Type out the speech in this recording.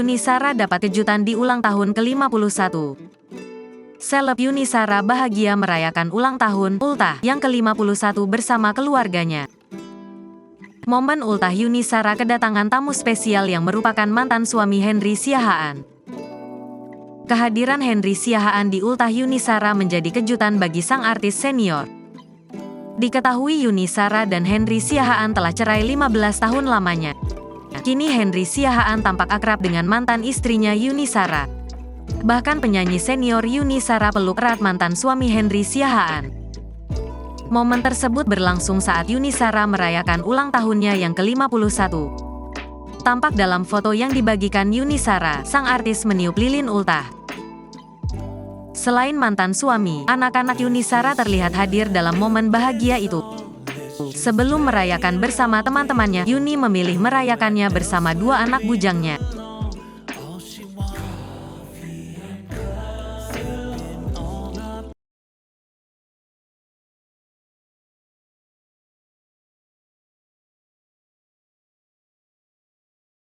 Yuni Shara dapat kejutan di ulang tahun ke-51. Seleb Yuni Shara bahagia merayakan ulang tahun ultah yang ke-51 bersama keluarganya. Momen ultah Yuni Shara kedatangan tamu spesial yang merupakan mantan suami Henry Siahaan. Kehadiran Henry Siahaan di ultah Yuni Shara menjadi kejutan bagi sang artis senior. Diketahui Yuni Shara dan Henry Siahaan telah cerai 15 tahun lamanya. Kini Henry Siahaan tampak akrab dengan mantan istrinya Yuni Shara. Bahkan penyanyi senior Yuni Shara peluk erat mantan suami Henry Siahaan. Momen tersebut berlangsung saat Yuni Shara merayakan ulang tahunnya yang ke-51. Tampak dalam foto yang dibagikan Yuni Shara, sang artis meniup lilin ultah. Selain mantan suami, anak-anak Yuni Shara terlihat hadir dalam momen bahagia itu. Sebelum merayakan bersama teman-temannya, Yuni memilih merayakannya bersama dua anak bujangnya.